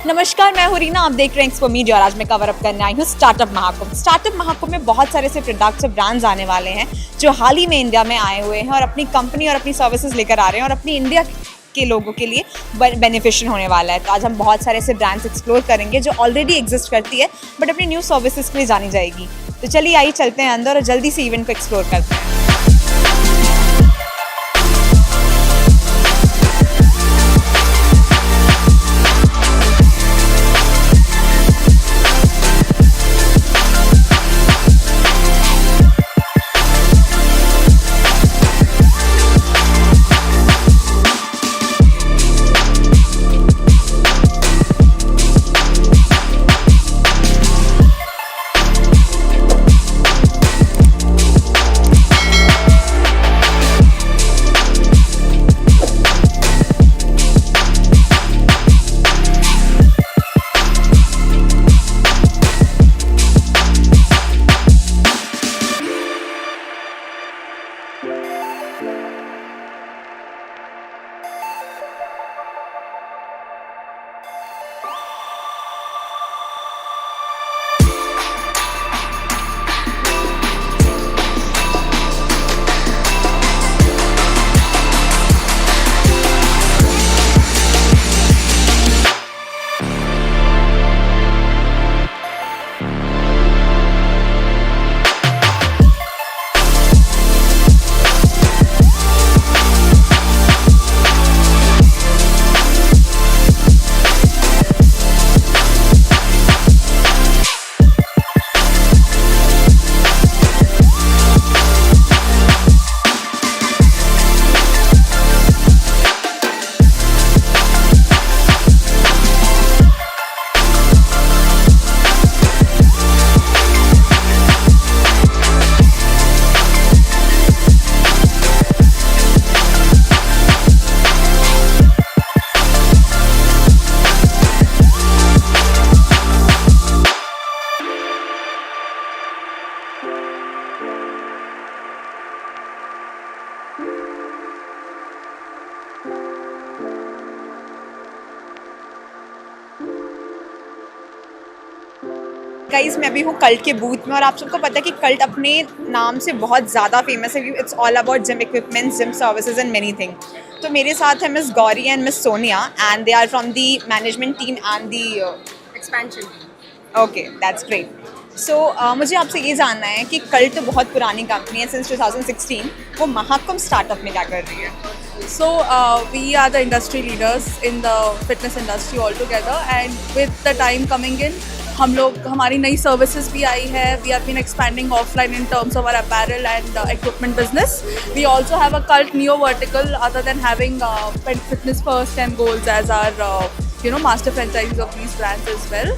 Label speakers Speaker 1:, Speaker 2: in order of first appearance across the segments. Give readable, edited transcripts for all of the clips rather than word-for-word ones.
Speaker 1: नमस्कार, मैं हूँ रीना। आप देख रहे हैं एक्सपो मीडिया और आज मैं कवर अप करने आई हूँ स्टार्टअप महाकुंभ। स्टार्टअप महाकुंभ में बहुत सारे ऐसे प्रोडक्ट्स और ब्रांड्स आने वाले हैं जो हाल ही में इंडिया में आए हुए हैं और अपनी कंपनी और अपनी सर्विसेज लेकर आ रहे हैं और अपनी इंडिया के लोगों के लिए बेनिफिशियल होने वाला है। तो आज हम बहुत सारे ऐसे ब्रांड्स एक्सप्लोर करेंगे जो ऑलरेडी एग्जिस्ट करती है बट अपनी न्यू सर्विसेज के लिए जानी जाएगी। तो चलिए आइए चलते हैं अंदर और जल्दी से इवेंट को एक्सप्लोर करते हैं। गाइस, मैं अभी हूँ कल्ट के बूथ में और आप सबको पता है कि कल्ट अपने नाम से बहुत ज़्यादा फेमस है। It's all about gym equipments, gym services and many thing. तो मेरे साथ है miss Gauri and miss Sonia and they are from the management team and the expansion. Okay, that's great. So मुझे आपसे ये जानना है कि कल्ट तो बहुत पुरानी कंपनी है, सिंस 2016 वो महाकुंभ स्टार्टअप में क्या कर रही है?
Speaker 2: So we are the industry leaders in the fitness industry altogether, and with the time coming in, हमारी नई services भी आई है. We have been expanding offline in terms of our apparel and equipment business. We also have a cult neo vertical other than having fitness first and goals as our master franchises of these brands as well.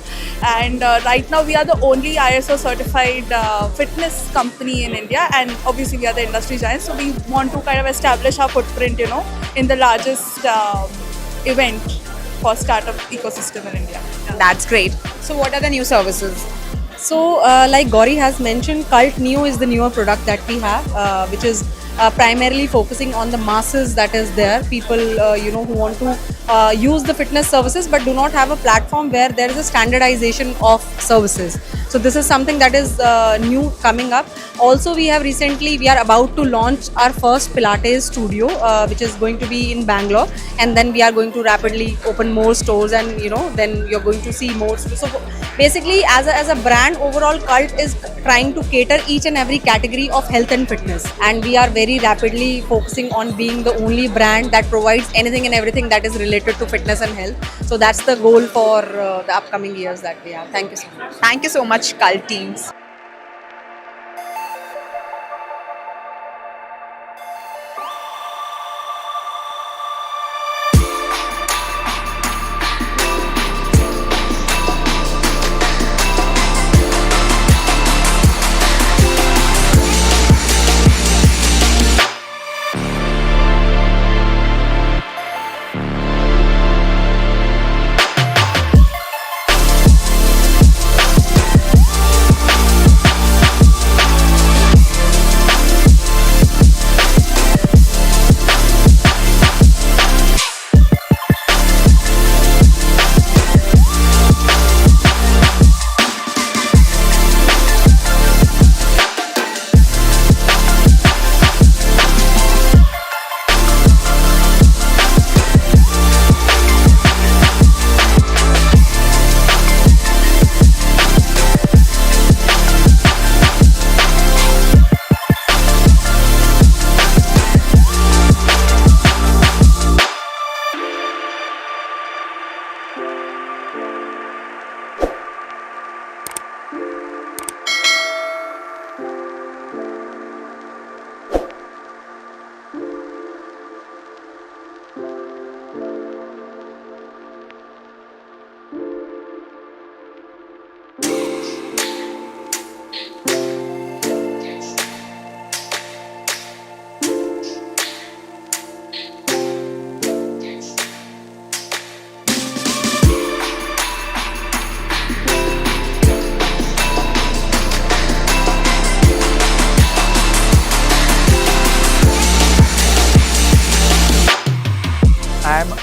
Speaker 2: And right now we are the only ISO certified fitness company in India, and obviously we are the industry giants, so we want to kind of establish our footprint in the largest event for startup ecosystem in India.
Speaker 1: That's great. So what are the new services?
Speaker 3: So like Gauri has mentioned, Cult Neo is the newer product that we have, which is primarily focusing on the masses that is there, people who want to use the fitness services but do not have a platform where there is a standardization of services. So this is something that is new coming up. Also we are about to launch our first Pilates studio, which is going to be in Bangalore, and then we are going to rapidly open more stores, and then you're going to see more stores. So basically as a brand overall, Cult is trying to cater each and every category of health and fitness, and we are very rapidly focusing on being the only brand that provides anything and everything that is related to fitness and health. So that's the goal for the upcoming years that we have. Thank you so much.
Speaker 1: Thank you so much, Cult teams.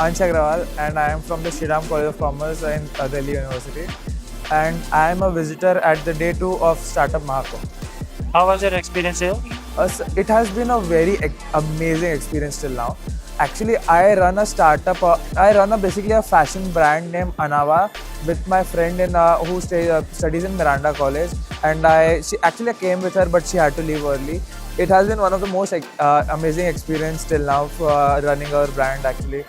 Speaker 4: Ansh Agrawal and I am from the Shriram College of Commerce in Delhi University, and I am a visitor at the day 2 of Startup Mahakumbh.
Speaker 5: How was your experience here?
Speaker 4: It has been a very amazing experience till now. Actually, I run a startup. Basically a fashion brand named Anava with my friend who studies in Miranda College. And I came with her, but she had to leave early. It has been one of the most amazing experience till now for running our brand. Actually,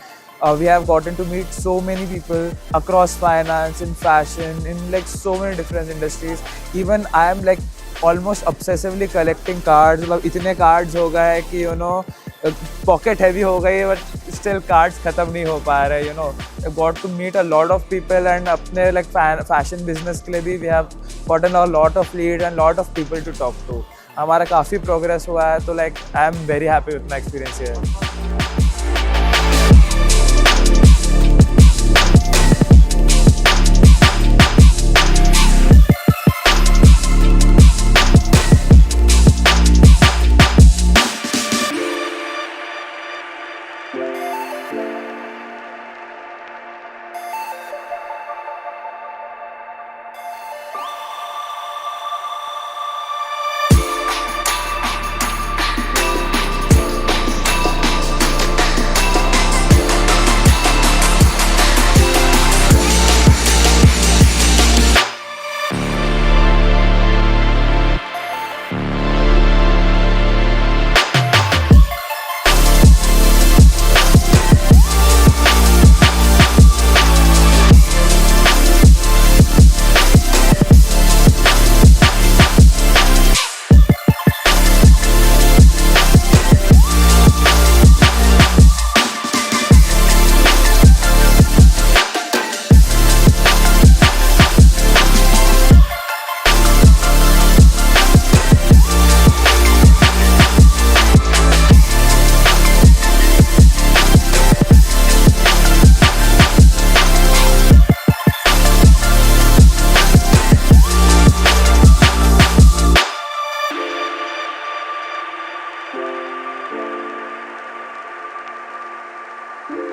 Speaker 4: we have gotten to meet so many people across finance, in fashion, in like so many different industries. Even I am like almost obsessively collecting cards. मतलब इतने cards हो गए कि pocket heavy हो गई, but still cards खत्म नहीं हो पा रहे. I got to meet a lot of people, and अपने like fashion business के लिए भी we have gotten a lot of lead and lot of people to talk to. हमारा काफ़ी progress हुआ है, तो like I am very happy with my experience here.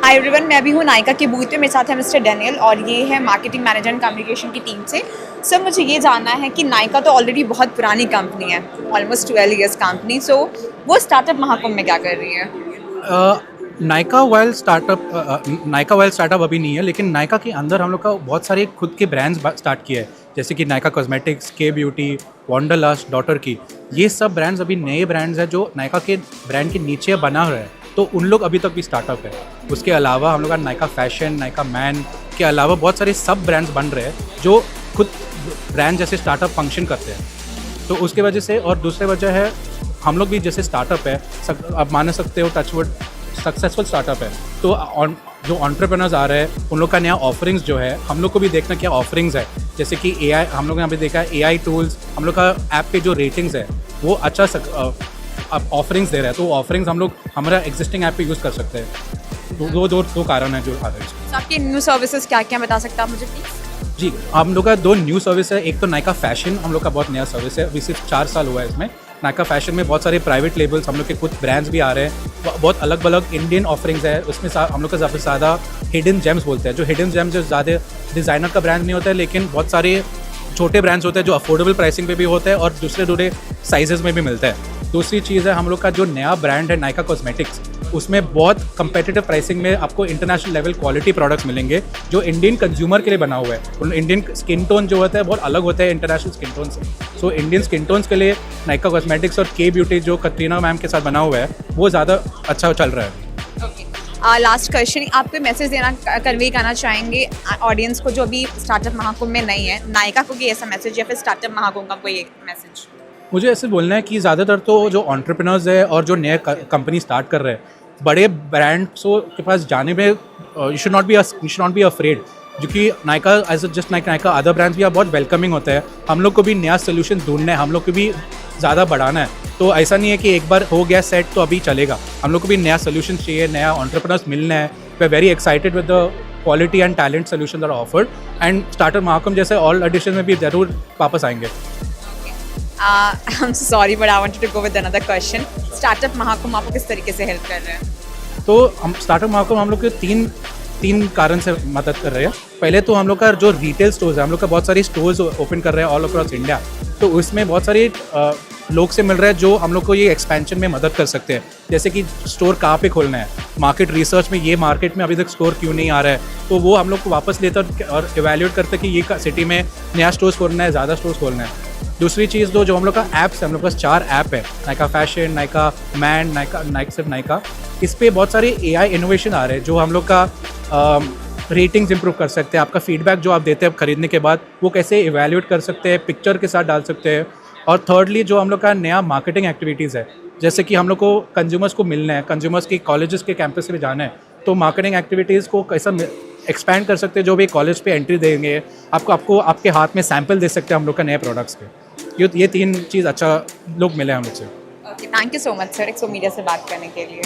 Speaker 1: Hi everyone, मैं अभी हूँ नायका के बूथ पे। मेरे साथ है मिस्टर डेनियल और ये है मार्केटिंग मैनेजर एंड कम्युनिकेशन की टीम से। सर, मुझे ये जानना है कि नायका तो ऑलरेडी बहुत पुरानी कंपनी है, ऑलमोस्ट 12 ईयर्स कंपनी, सो वो स्टार्टअप महाकुंभ में क्या कर रही है?
Speaker 6: नायका वाइल्ड स्टार्टअप अभी नहीं है, लेकिन नायका के अंदर हम लोग का बहुत सारे खुद के ब्रांड्स स्टार्ट किए हैं, जैसे कि नायका कॉस्मेटिक्स, के ब्यूटी, वंडरलस्ट, डॉटर की। ये सब ब्रांड्स अभी नए ब्रांड्स हैं जो नायका के ब्रांड के नीचे बना रहे हैं, तो उन लोग अभी तक भी स्टार्टअप है। उसके अलावा हम लोग का नायका फैशन, नायका मैन के अलावा बहुत सारे सब ब्रांड्स बन रहे हैं जो खुद ब्रांड जैसे स्टार्टअप फंक्शन करते हैं। तो उसके वजह से, और दूसरी वजह है हम लोग भी जैसे स्टार्टअप है, आप मान सकते हो टचवुड सक्सेसफुल स्टार्टअप है, तो जो एंटरप्रेन्योर्स आ रहे हैं उन लोग का नया ऑफरिंग्स जो है हम लोग को भी देखना क्या ऑफरिंग्स है। जैसे कि AI, हम लोग यहाँ पे देखा है AI टूल्स, हम लोग का ऐप पे जो रेटिंग्स है वो अच्छा ऑफरिंग्स दे रहा है, तो ऑफरिंग्स हम लोग हमारा एग्जिस्टिंग ऐप पे यूज़ कर सकते हैं। दो कारण है जो आ रहे हैं।
Speaker 1: आपके न्यू सर्विसेज क्या क्या बता सकते हैं आप मुझे प्लीज़?
Speaker 6: जी, हम लोग का 2 न्यू सर्विस है। एक तो नायका फैशन, हम लोग का बहुत नया सर्विस है, अभी सिर्फ 4 साल हुआ है इसमें। नायका फैशन में बहुत सारे प्राइवेट लेबल्स, हम लोग के खुद ब्रांड्स भी आ रहे हैं, बहुत अलग अलग इंडियन ऑफरिंग्स है। उसमें हम लोग का सबसे ज़्यादा हिडन जेम्स बोलते हैं, जो हिडन जेम्स जो ज़्यादा डिज़ाइनर का ब्रांड नहीं होता है, लेकिन बहुत सारे छोटे ब्रांड्स होते हैं जो अफोर्डेबल प्राइसिंग पे भी होते हैं और दूसरे साइजेस में भी मिलते हैं। दूसरी चीज़ है हम लोग का जो नया ब्रांड है नायका कॉस्मेटिक्स, उसमें बहुत कंपेटिटिव प्राइसिंग में आपको इंटरनेशनल लेवल क्वालिटी प्रोडक्ट्स मिलेंगे जो इंडियन कंज्यूमर के लिए बना हुआ है। इंडियन स्किन टोन जो होता है बहुत अलग होता है इंटरनेशनल स्किन टोन से। सो इंडियन स्किन टोन्स के लिए नायका कॉस्मेटिक्स और के ब्यूटी जो कतरीना मैम के साथ बना हुआ है वो ज़्यादा अच्छा चल रहा है।
Speaker 1: लास्ट क्वेश्चन, आप कोई मैसेज देना कन्वे करना चाहेंगे ऑडियंस को जो अभी स्टार्टअप महाकुंभ में नहीं है, नायका को कोई ऐसा मैसेज या फिर स्टार्टअप महाकुंभ का कोई एक मैसेज?
Speaker 6: मुझे ऐसे बोलना है कि ज़्यादातर तो जो एंटरप्रेन्योर्स है और जो नए कंपनी स्टार्ट कर रहे हैं, बड़े ब्रांड्सों के पास जाने में you should not be afraid, क्योंकि Nykaa as just Nykaa other brands भी बहुत वेलकमिंग होता है। हम लोग को भी नया सोल्यूशन ढूंढना है, हम लोग को भी ज़्यादा बढ़ाना है। तो ऐसा नहीं है कि एक बार हो गया सेट तो अभी चलेगा, हम लोग को भी नया सोल्यूशन चाहिए, नया एंटरप्रेन्योर्स मिलना है। We are very excited with the quality and talent solution are offered, and startup Mahakumbh जैसे ऑल एडिशन में भी ज़रूर वापस आएंगे।
Speaker 1: I'm sorry, but I wanted to go with another question. Startup Mahakumbh आपको किस तरीके से हेल्प कर रहे हैं?
Speaker 6: तो हम स्टार्टअप महाकुंभ हम लोग के तीन कारण से मदद कर रहे हैं। पहले तो हम लोग का जो रिटेल स्टोर्स है, हम लोग का बहुत सारी स्टोर्स ओपन कर रहे हैं ऑल अक्रॉस इंडिया, तो उसमें बहुत सारे लोग से मिल रहे हैं जो हम लोग को ये एक्सपेंशन में मदद कर सकते हैं। जैसे कि स्टोर कहाँ पे खोलना है, मार्केट रिसर्च में ये मार्केट में अभी तक स्टोर क्यों नहीं आ रहा है, तो वो हम लोग को वापस लेते और इवेल्यूएट करते हैं कि ये सिटी में नया स्टोर्स खोलना है, ज़्यादा स्टोर्स खोलना है। दूसरी चीज़ जो हम लोग का ऐप्स है, हम लोग पास 4 ऐप है, नायका फैशन, नायका मैन, सिर्फ नायका। इस पर बहुत सारे AI इनोवेशन आ रहे हैं जो हम लोग का रेटिंग्स इंप्रूव कर सकते हैं। आपका फीडबैक जो आप देते हैं खरीदने के बाद, वो कैसे इवेल्यूएट कर सकते हैं, पिक्चर के साथ डाल सकते हैं। और थर्डली जो हम लोग का नया मार्केटिंग एक्टिविटीज़ है, जैसे कि हम लोग को कंज्यूमर्स को मिलना है, कंज्यूमर्स के कॉलेजेस के कैंपस पे जाना है, तो मार्केटिंग एक्टिविटीज़ को कैसा एक्सपैंड कर सकते हैं। जो भी कॉलेज पे एंट्री देंगे, आपको आपके हाथ में सैंपल दे सकते हैं हम लोग का नए प्रोडक्ट्स के। ये 3 चीज़ अच्छा लोग मिले हम लोग से।
Speaker 1: Okay, thank you so much sir एक्सो मीडिया से बात करने के लिए।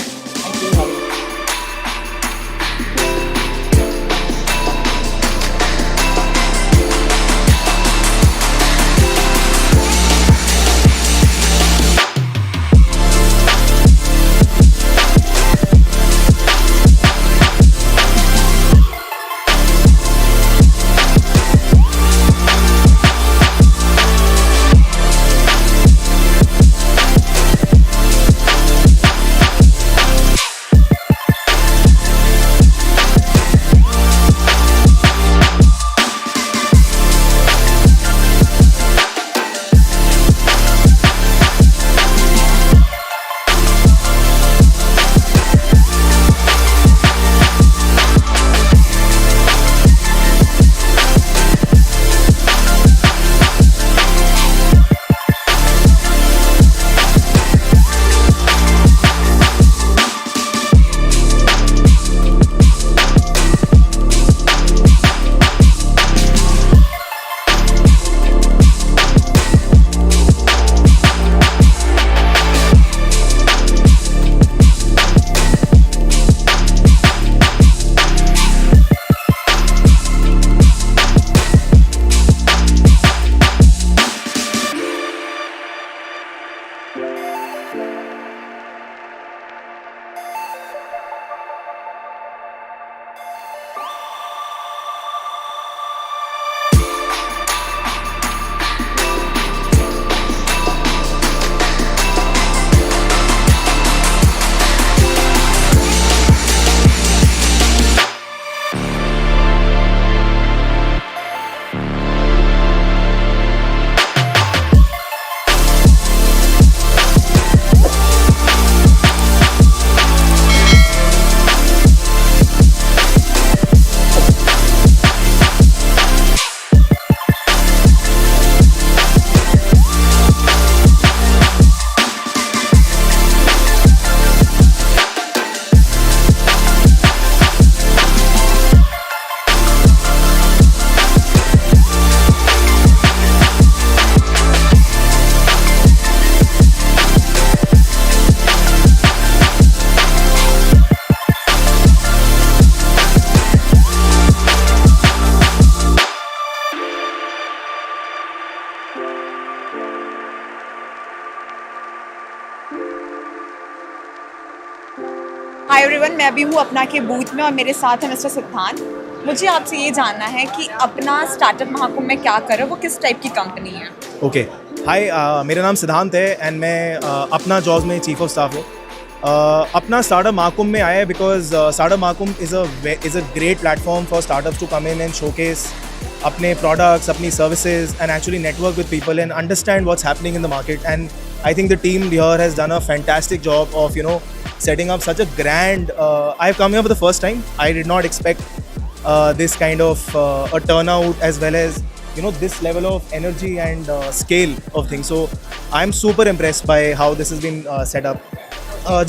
Speaker 1: हाय एवरीवन, मैं अभी हूँ अपना के बूथ में और मेरे साथ है मिस्टर सिद्धांत। मुझे आपसे ये जानना है कि अपना स्टार्टअप महाकुंभ में क्या कर रहे हो, वो किस टाइप की कंपनी है?
Speaker 7: ओके, हाय, मेरा नाम सिद्धांत है एंड मैं अपना जॉब्स में चीफ ऑफ स्टाफ हूँ। अपना स्टार्टअप महाकुंभ में आया है because startup Mahakumbh is a great platform for startups to come in and showcase अपने प्रोडक्ट्स, अपनी services and actually network with people and understand what's happening in the market. And I think the team here has done a fantastic job of setting up such a grand I've come here for the first time. I did not expect this kind of a turnout as well as this level of energy and scale of things. So I'm super impressed by how this has been set up.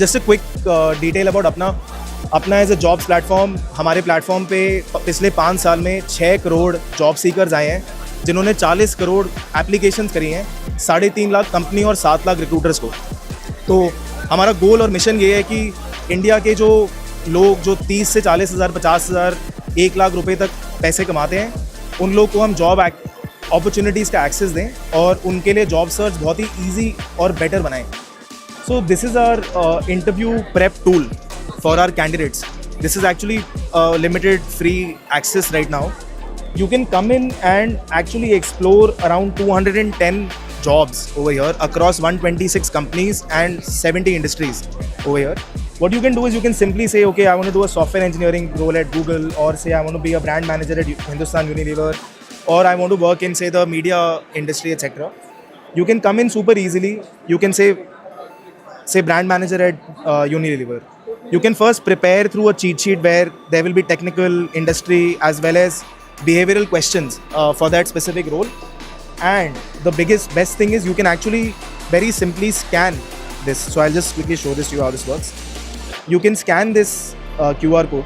Speaker 7: Just a quick detail about अपना as a jobs platform. हमारे platform पे पिछले 5 साल में 6 crore job seekers आए हैं जिन्होंने 40 crore applications करी हैं, 3.5 लाख कंपनी और 7 लाख रिक्रूटर्स को। तो हमारा गोल और मिशन ये है कि इंडिया के जो लोग जो 30 से 40 हज़ार, 50 हज़ार, 1 लाख रुपए तक पैसे कमाते हैं, उन लोग को हम जॉब अपॉर्चुनिटीज़ का एक्सेस दें और उनके लिए जॉब सर्च बहुत ही ईजी और बेटर बनाएं। So this is our interview prep tool for our candidates. This is actually limited free access right now. You can come in and actually explore around 210 jobs over here across 126 companies and 70 industries over here. What you can do is you can simply say, okay, I want to do a software engineering role at Google, or say I want to be a brand manager at Hindustan Unilever, or I want to work in, say, the media industry, etc. You can come in super easily. You can say brand manager at Unilever. You can first prepare through a cheat sheet where there will be technical, industry, as well as behavioral questions for that specific role. And the best thing is you can actually very simply scan this. So I'll just quickly show this to you how this works. You can scan this QR code,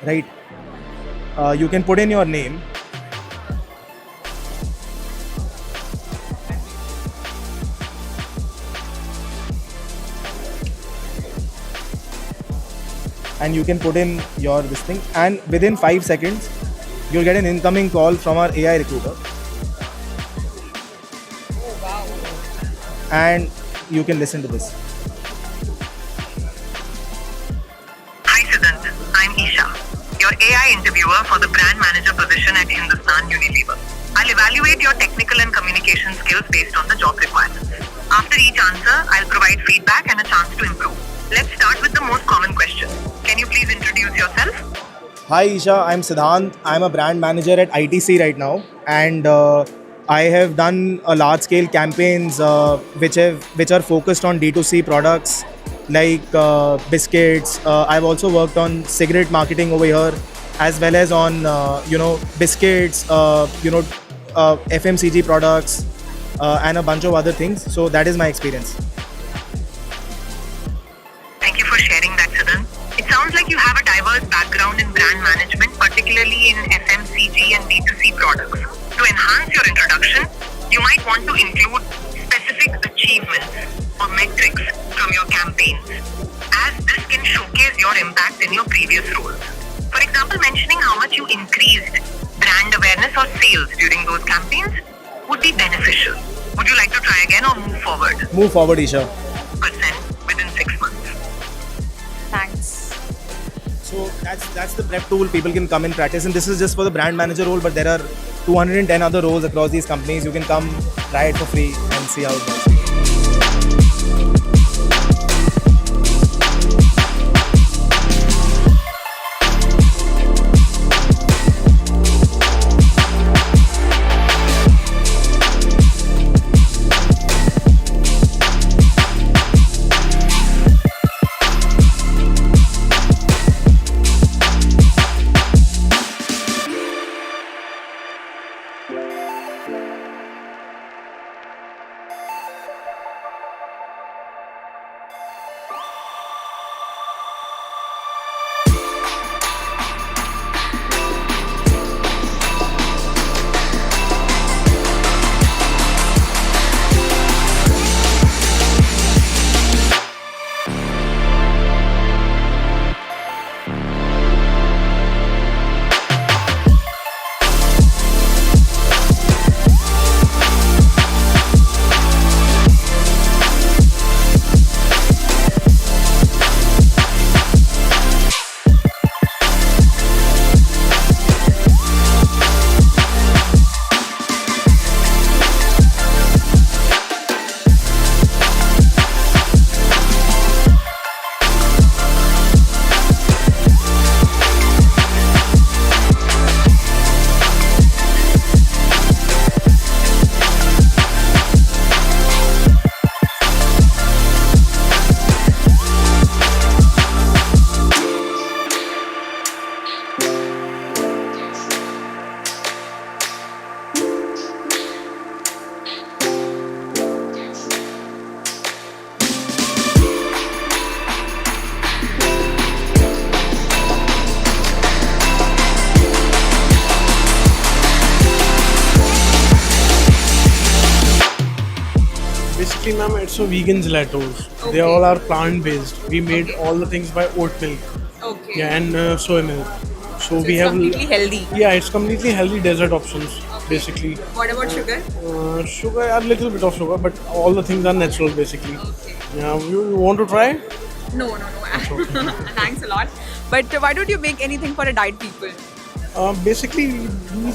Speaker 7: right? You can put in your name. And you can put in your this thing, and within 5 seconds you'll get an incoming call from our AI recruiter. And you can listen to this.
Speaker 8: Hi Siddhant, I'm Isha, your AI interviewer for the brand manager position at Hindustan Unilever. I'll evaluate your technical and communication skills based on the job requirements. After each answer, I'll provide feedback and a chance to improve. Let's start with the most common question. Can you please introduce yourself?
Speaker 7: Hi Isha, I'm Siddhant. I'm a brand manager at ITC right now, and I have done a large scale campaigns which are focused on D2C products like biscuits. I've also worked on cigarette marketing over here, as well as on biscuits, FMCG products, and a bunch of other things. So that is my experience.
Speaker 8: Thank you for sharing that, Siddhant. It sounds like you have a diverse background in brand management, particularly in FMCG and D2C products. To enhance your introduction, you might want to include specific achievements or metrics from your campaigns, as this can showcase your impact in your previous roles. For example, mentioning how much you increased brand awareness or sales during those campaigns would be beneficial. Would you like to try again or move forward?
Speaker 7: Move forward, Isha.
Speaker 8: % within 6 months.
Speaker 1: Thanks.
Speaker 7: So that's the prep tool people can come and practice, and this is just for the brand manager role, but there are 210 other roles across these companies. You can come try it for free and see how it goes.
Speaker 9: Basically, ma'am, it's a vegan gelatos. They all are plant-based. We made all the things by oat milk.
Speaker 1: Okay.
Speaker 9: Yeah, and soy milk. So we
Speaker 1: it's
Speaker 9: have
Speaker 1: completely healthy.
Speaker 9: Yeah, it's completely healthy dessert options. Basically,
Speaker 1: What about sugar?
Speaker 9: sugar, a little bit of sugar, but all the things are natural. Basically.
Speaker 1: Okay.
Speaker 9: Yeah, you want to try?
Speaker 1: No. Thanks a lot. But why don't you make anything for a diet people?
Speaker 9: Basically,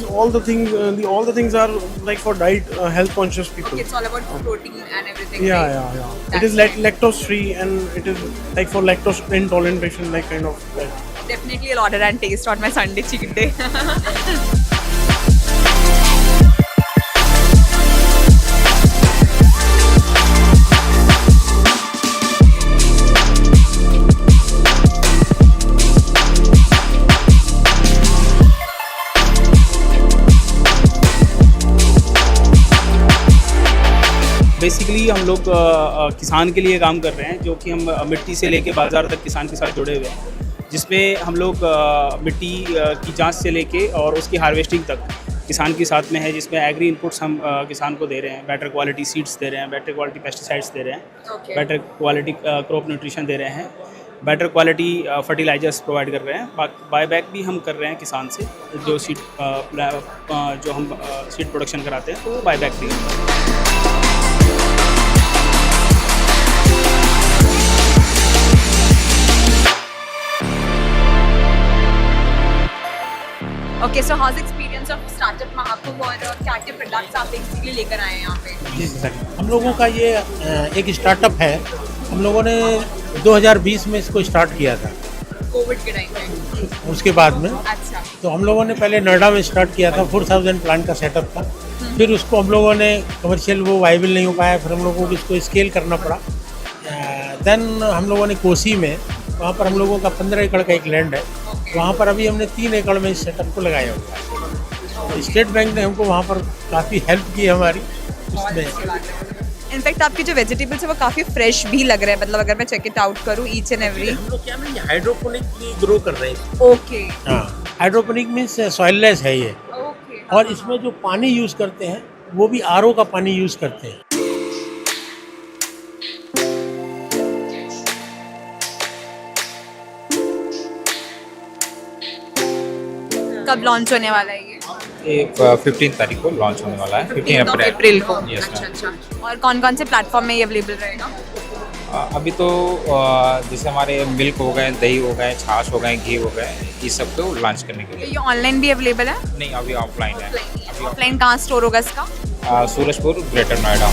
Speaker 9: all the things are like for diet, health conscious people.
Speaker 1: Okay, it's all about protein and everything.
Speaker 9: Yeah,
Speaker 1: right?
Speaker 9: yeah.
Speaker 1: That's
Speaker 9: It is like lactose free, and it is like for lactose intolerant patient, like kind of.
Speaker 1: Definitely I'll order and taste on my Sunday cheat day.
Speaker 10: Basically हम लोग किसान के लिए काम कर रहे हैं, जो कि हम मिट्टी से लेके बाज़ार तक किसान के साथ जुड़े हुए हैं, जिसमें हम लोग मिट्टी की जांच से लेके और उसकी हार्वेस्टिंग तक किसान के साथ में है, जिसमें एग्री इनपुट्स हम किसान को दे रहे हैं, बेटर क्वालिटी सीड्स दे रहे हैं, बेटर क्वालिटी पेस्टिसाइड्स दे रहे हैं, बेटर क्वालिटी क्रॉप न्यूट्रिशन दे रहे हैं, बेटर क्वालिटी फर्टिलाइजर्स प्रोवाइड कर रहे हैं। बायबैक भी हम कर रहे हैं किसान से, जो जो हम सीड प्रोडक्शन कराते हैं, तो वो बायबैक भी है।
Speaker 1: Okay, so how's the experience of Startup Mahakumbh और क्या क्या प्रोडक्ट्स आप बेसिकली लेकर आए हैं यहाँ पे?
Speaker 11: जी सर, हम लोगों का ये एक स्टार्टअप है। हम लोगों ने 2020 में इसको स्टार्ट किया था,
Speaker 1: कोविड के टाइम पे।
Speaker 11: उसके बाद में
Speaker 1: अच्छा।
Speaker 11: तो हम लोगों ने पहले नोएडा में स्टार्ट किया था, 4000 प्लांट का सेटअप था। फिर उसको हम लोगों ने कमर्शियल वो वाइबल नहीं हो पाया, फिर हम लोगों को इसको स्केल करना पड़ा। देन हम लोगों ने कोसी में, वहाँ पर हम लोगों का 15 एकड़ का एक लैंड है, वहाँ पर अभी हमने 3 एकड़ में इस सेटअप को लगाया हुआ है। स्टेट बैंक ने हमको वहाँ पर काफ़ी हेल्प की हमारी उसमें।
Speaker 1: इनफैक्ट आपके जो वेजिटेबल्स है वो काफ़ी फ्रेश भी लग रहे हैं, मतलब अगर मैं चेक इट आउट करूँ ईच एंड एवरी।
Speaker 11: हम लोग क्या है, हाइड्रोपोनिक ग्रो कर रहे हैं।
Speaker 1: ओके।
Speaker 11: हाँ, हाइड्रोपोनिक मीन्स सॉइललेस है ये।
Speaker 1: ओके।
Speaker 11: और इसमें जो पानी यूज़ करते हैं वो भी आरओ का पानी यूज़ करते हैं।
Speaker 1: कब लॉन्च होने वाला है ये?
Speaker 12: 15 तारीख को लॉन्च होने वाला है, 15
Speaker 1: अप्रैल को।
Speaker 12: Yes,
Speaker 1: अच्छा अच्छा। और कौन कौन से प्लेटफॉर्म में ये अवेलेबल रहेगा?
Speaker 12: अभी तो जैसे हमारे मिल्क हो गए, दही हो गए, छाछ हो गए, घी हो गए, ये सब तो लॉन्च करने के लिए।
Speaker 1: ये ऑनलाइन भी अवेलेबल है?
Speaker 12: नहीं, अभी ऑफलाइन है।
Speaker 1: ऑफलाइन कहाँ स्टोर होगा इसका?
Speaker 12: Surajpur, greater Noida.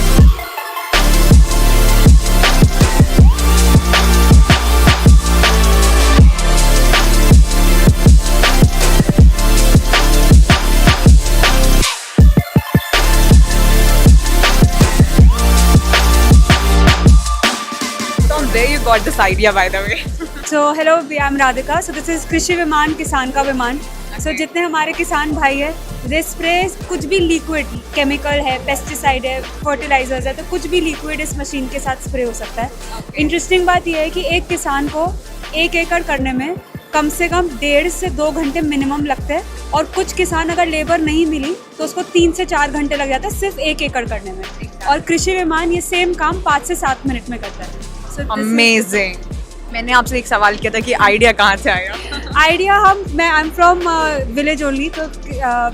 Speaker 1: Where you got this idea, by the way?
Speaker 2: So hello, I'm Radhika. So this is कृषि विमान, किसान का विमान. So जितने हमारे किसान भाई है, they spray कुछ भी लिक्विड, केमिकल है, पेस्टिसाइड है, फर्टिलाइजर्स है, तो कुछ भी लिक्विड इस मशीन के साथ स्प्रे हो सकता है। इंटरेस्टिंग बात यह है कि एक किसान को 1 एकड़ करने में कम से कम 1.5 से 2 घंटे मिनिमम लगते हैं, और कुछ किसान अगर लेबर नहीं मिली तो उसको 3 से 4 घंटे लग जाता है सिर्फ 1 एकड़ करने में। और कृषि विमान ये सेम काम 5 से 7 मिनट में करता है।
Speaker 1: अमेजिंग। मैंने आपसे एक सवाल किया था कि आइडिया कहाँ से आया?
Speaker 2: Idea I am from village only, तो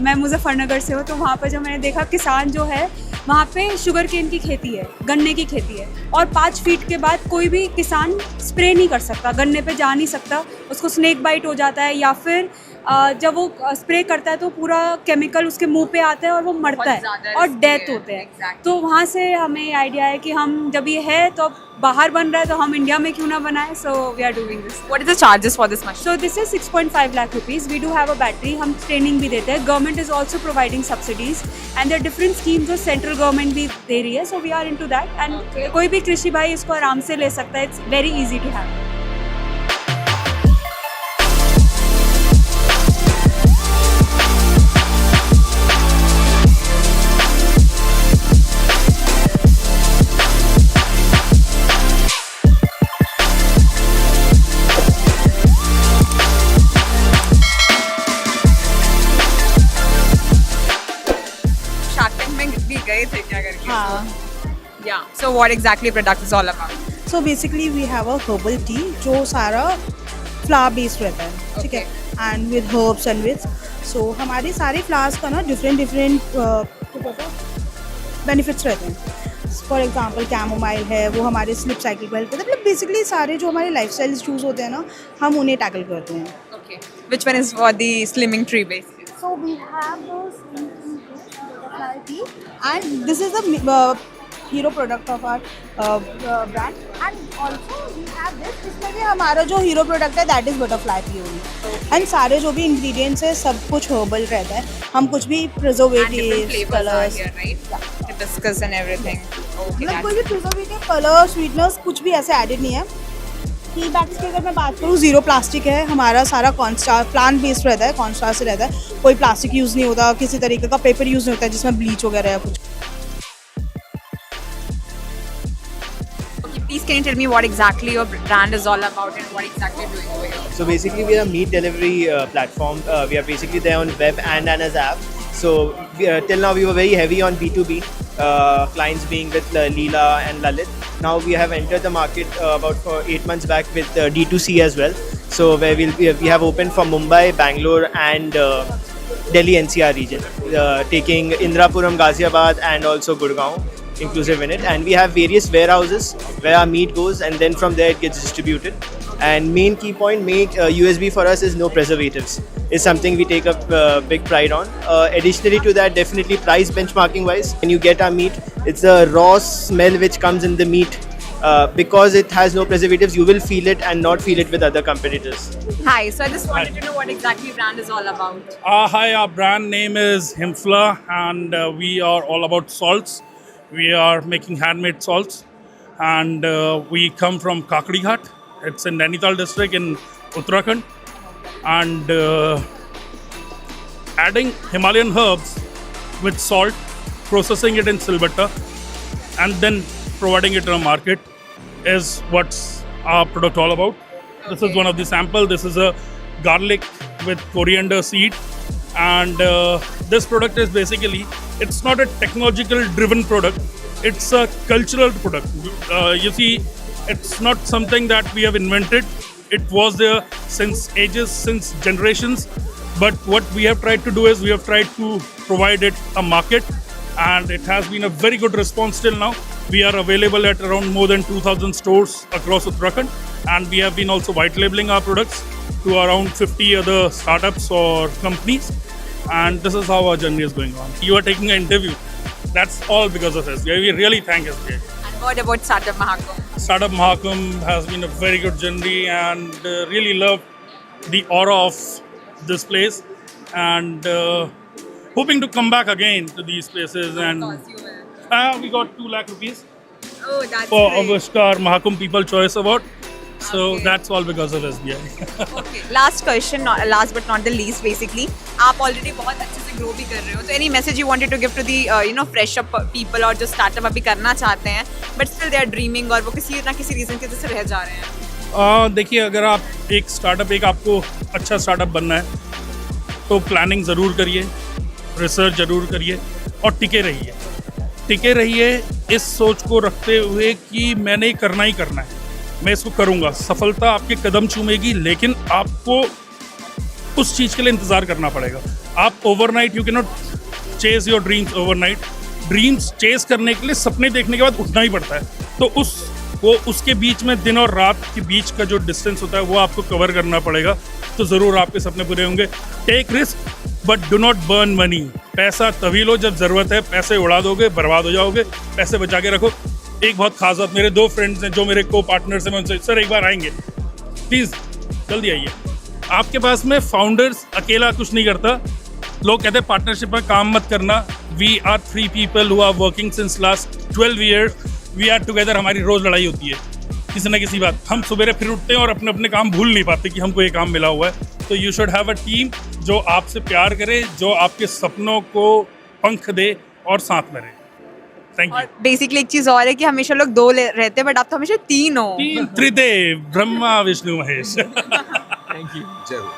Speaker 2: मैं मुजफ्फरनगर से हूँ। तो वहाँ पर जब मैंने देखा किसान जो है वहाँ पे शुगर केन की खेती है, गन्ने की खेती है, और 5 फीट के बाद कोई भी किसान स्प्रे नहीं कर सकता, गन्ने पे जा नहीं सकता, उसको स्नेक बाइट हो जाता है, या फिर जब वो स्प्रे करता है तो पूरा केमिकल उसके मुंह पे आता है और वो मरता है और डेथ होते हैं। तो वहाँ से हमें आइडिया है कि हम जब ये है तो बाहर बन रहा है तो हम इंडिया में क्यों ना बनाए। So we are doing this.
Speaker 1: What is the charges for this machine?
Speaker 2: So this is 6.5 lakh rupees. We do have a battery, हम ट्रेनिंग भी देते हैं। Government is also providing subsidies and there different schemes जो central government भी दे रही है। सो वी आर इनटू दैट, एंड कोई भी कृषि भाई इसको आराम से ले सकता है। It's very easy to have.
Speaker 1: गए थे क्या करके? हाँ. Yeah. So what exactly product is all about?
Speaker 13: So basically we have a herbal tea जो सारा फ्लावर बेस्ड रहता है, ठीक है, and with herbs and with, so हमारे सारे फ्लावर्स का ना डिफरेंट बेनिफिट्स रहते हैं। फॉर एग्जांपल कैमोमाइल है, वो हमारे स्लिप साइकिल को हेल्प करता है. मतलब बेसिकली सारे जो हमारे लाइफस्टाइल इश्यूज होते हैं ना, हम उन्हें टैकल करते हैं.
Speaker 1: Okay. Which one is for the slimming tree basically?
Speaker 13: So we have those butterfly tea, and this is the hero product of our brand. And also we have this. इसमें भी हमारा जो hero product है that is butterfly tea only. And सारे जो भी ingredients है सब कुछ herbal रहता है. हम कुछ भी
Speaker 1: And different
Speaker 13: preservatives,
Speaker 1: flavors are
Speaker 13: colors,
Speaker 1: here, right? Hibiscus and everything. Okay,
Speaker 13: मतलब
Speaker 1: that's
Speaker 13: कोई भी preservative, color, sweeteners कुछ भी ऐसे added नहीं है. टी बैग्स की अगर मैं बात करूँ, जीरो प्लास्टिक है. हमारा सारा कॉर्नस्टार्च प्लांट बेस्ड रहता है, कॉर्नस्टार्च से रहता है. कोई प्लास्टिक यूज़ नहीं होता, किसी तरीके का पेपर यूज़ नहीं होता है जिसमें ब्लीच वगैरह या कुछ.
Speaker 1: okay. Please can you tell me what exactly your brand is all about and what exactly you're doing over here?
Speaker 7: So basically, we are a meat delivery platform. We are basically there on web and as app. So till now, we were very heavy on B2B, clients being with Leela and Lalit. Now we have entered the market about 8 months back with D2C as well. So where we have opened for Mumbai, Bangalore, and Delhi NCR region, taking Indrapuram, Ghaziabad, and also Gurgaon inclusive in it. And we have various warehouses where our meat goes, and then from there it gets distributed. And main key point, USB for us is no preservatives. Is something we take a big pride on. Additionally to that, definitely price benchmarking wise, when you get our meat, it's the raw smell which comes in the meat. Because it has no preservatives, you will feel it and not feel it with other competitors.
Speaker 1: Hi, so I just wanted to know what exactly your brand is all about.
Speaker 9: Hi, our brand name is Himfla, and we are all about salts. We are making handmade salts, and we come from Kakadi Ghat. It's in Nainital district in Uttarakhand, and adding Himalayan herbs with salt, processing it in Silbutta, and then providing it in a market is what's our product all about. This is one of the sample. This is a garlic with coriander seed, and this product is basically, it's not a technological driven product, it's a cultural product. You see, it's not something that we have invented. It was there since ages, since generations, but what we have tried to do is we have tried to provide it a market, and it has been a very good response till now. We are available at around more than 2,000 stores across Uttarakhand, and we have been also white labeling our products to around 50 other startups or companies, and this is how our journey is going on. You are taking an interview. That's all because of SBI. We really thank SBI.
Speaker 1: And what about Startup Mahakumbh?
Speaker 9: Startup Mahakumbh has been a very good journey, and really love the aura of this place, and hoping to come back again to these places. And
Speaker 1: Of course you will.
Speaker 9: we got 2 lakh rupees
Speaker 1: Oh, that's
Speaker 9: for
Speaker 1: great.
Speaker 9: Avashkar Mahakumbh People Choice Award. So
Speaker 1: Okay.
Speaker 9: that's all because of SBI.
Speaker 1: Okay. Last question, last but not the least, basically, आप already बहुत अच्छे से grow भी कर रहे हो. So any message you wanted to give to the fresh up people और जो startup अभी करना चाहते हैं, but still they are dreaming और वो किसी ना किसी reason की वजह से रह जा रहे हैं.
Speaker 9: देखिए, अगर आप एक स्टार्टअप, आपको अच्छा स्टार्टअप बनना है तो प्लानिंग ज़रूर करिए, रिसर्च ज़रूर करिए और टिके रहिए इस सोच को रखते हुए कि मैंने करना ही करना है, मैं इसको करूँगा. सफलता आपके कदम चूमेगी, लेकिन आपको उस चीज़ के लिए इंतज़ार करना पड़ेगा. आप overnight, you can not chase your dreams overnight. Dreams chase करने के लिए सपने देखने के बाद उठना ही पड़ता है. तो उसके बीच में, दिन और रात के बीच का जो डिस्टेंस होता है वो आपको कवर करना पड़ेगा. तो ज़रूर आपके सपने पूरे होंगे. Take risk but do not burn money. पैसा तभी लो जब ज़रूरत है. पैसे उड़ा दोगे बर्बाद हो जाओगे. पैसे बचा के रखो. एक बहुत खास बात, मेरे 2 फ्रेंड्स हैं जो मेरे को पार्टनर्स हैं, मैं उनसे, सर एक बार आएंगे प्लीज़, जल्दी आइए. आपके पास में फाउंडर्स अकेला कुछ नहीं करता. लोग कहते हैं पार्टनरशिप में काम मत करना. We are 3 people who are working since last 12 years. We are together. हमारी रोज़ लड़ाई होती है किसी ना किसी बात. हम सवेरे फिर उठते हैं और अपने अपने काम भूल नहीं पाते कि हमको ये काम मिला हुआ है. तो you should have a team जो आपसे प्यार करे, जो आपके सपनों को पंख दे और साथ में रहे. Thank you.
Speaker 1: और बेसिकली एक चीज़ और है कि हमेशा लोग 2 रहते हैं, बट आप तो हमेशा 3 हो.
Speaker 9: त्रिदेव, ब्रह्मा विष्णु महेश. Thank you.
Speaker 12: जरूर.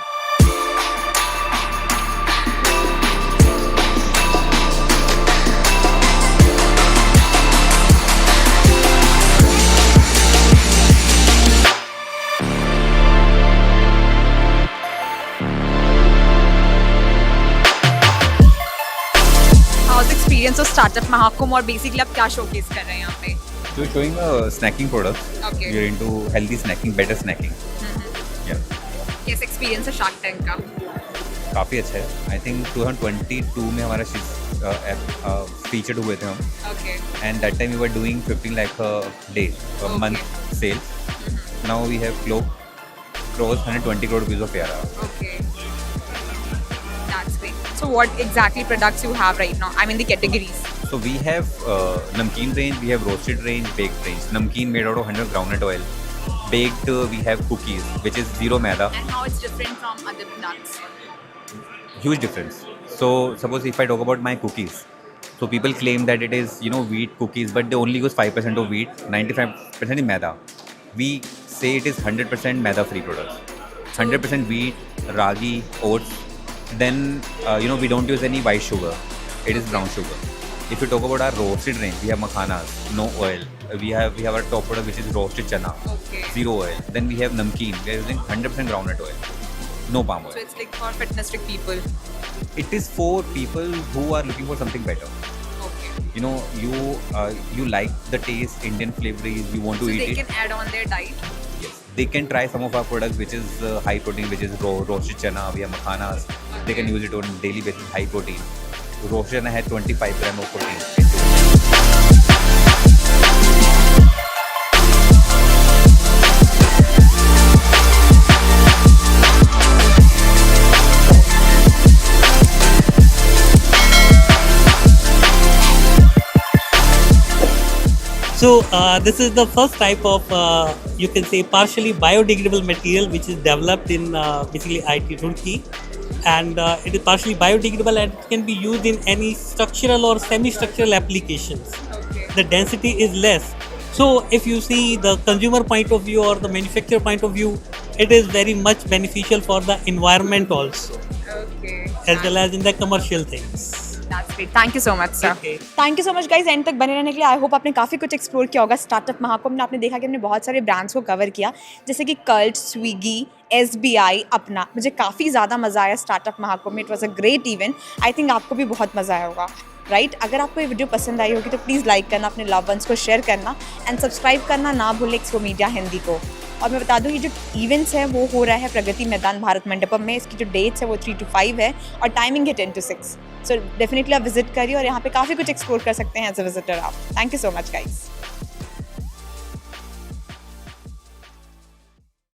Speaker 1: How how's experience of startup Mahakumbh और बेसिकली आप क्या शोकेस कर रहे हैं यहाँ पे?
Speaker 14: So we're showing snacking products.
Speaker 1: Okay.
Speaker 14: We're into healthy snacking, better snacking. Yeah.
Speaker 1: कैसा एक्सपीरियंस है शार्क टैंक का?
Speaker 14: काफ़ी अच्छा है. I think 2022 में हमारा फीचर्ड हुए थे हम.
Speaker 1: Okay.
Speaker 14: And that time we were doing 15 lakh a day, a month sales. Now we have crossed 120 crore rupees of ARR.
Speaker 1: Okay. That's great. So what exactly products you have right now? I mean the categories.
Speaker 14: So we have namkeen range, we have roasted range, baked range. Namkeen made out of 100 groundnut oil. Baked we have cookies, which is zero maida.
Speaker 1: And how it's different from other products?
Speaker 14: Huge difference. So suppose if I talk about my cookies, so people claim that it is wheat cookies, but they only use 5% of wheat, 95% is maida. We say it is 100% maida free products, 100% wheat, ragi, oats. Then we don't use any white sugar, it is brown sugar. If you talk about our roasted range, we have makhanas, no oil. We have our top product which is roasted chana, zero oil. Then we have namkeen, we are using 100% groundnut oil, no palm oil.
Speaker 1: So it's like for fitness freak people.
Speaker 14: It is for people who are looking for something better.
Speaker 1: Okay.
Speaker 14: You like the taste, Indian flavors, you want to
Speaker 1: So
Speaker 14: eat
Speaker 1: they
Speaker 14: it.
Speaker 1: can add on their diet.
Speaker 14: Yes. They can try some of our products which is high protein, which is roasted chana, we have makhanas. They can use it on daily basis, high protein. Roasted chana had 25 gram of protein.
Speaker 15: So this is the first type of you can say partially biodegradable material which is developed in basically IIT Roorkee, and it is partially biodegradable and it can be used in any structural or semi-structural applications.
Speaker 1: Okay.
Speaker 15: The density is less. So if you see the consumer point of view or the manufacturer point of view, it is very much beneficial for the environment also,
Speaker 1: Okay.
Speaker 15: as well as in the commercial things.
Speaker 1: That's great. Thank you so much, sir.
Speaker 15: Okay.
Speaker 1: Thank you so much, guys. And तक बने रहने के लिए I hope आपने काफ़ी कुछ explore किया होगा स्टार्टअप महाकुंभ में. आपने देखा कि हमने बहुत सारे ब्रांड्स को कवर किया, जैसे कि कल्ट, स्विगी, SBI, अपना. मुझे काफ़ी ज़्यादा मज़ा आया स्टार्टअप महाकुंभ में. It was a great event. I think आपको भी बहुत मज़ा आया होगा, राइट? अगर आपको ये वीडियो पसंद आई होगी तो प्लीज़ लाइक करना, अपने लव वंस को शेयर करना एंड सब्सक्राइब करना ना भूलें एक्सपो मीडिया हिंदी को. और मैं बता दूं ये जो इवेंट्स है वो हो रहा है प्रगति मैदान भारत मंडपम में. इसकी जो डेट्स है वो 3 to 5 है और टाइमिंग है 10 to 6. सो डेफिनेटली आप विजिट करिए और यहाँ पे काफ़ी कुछ एक्सप्लोर कर सकते हैं एज अ विजिटर आप. Thank you so much guys.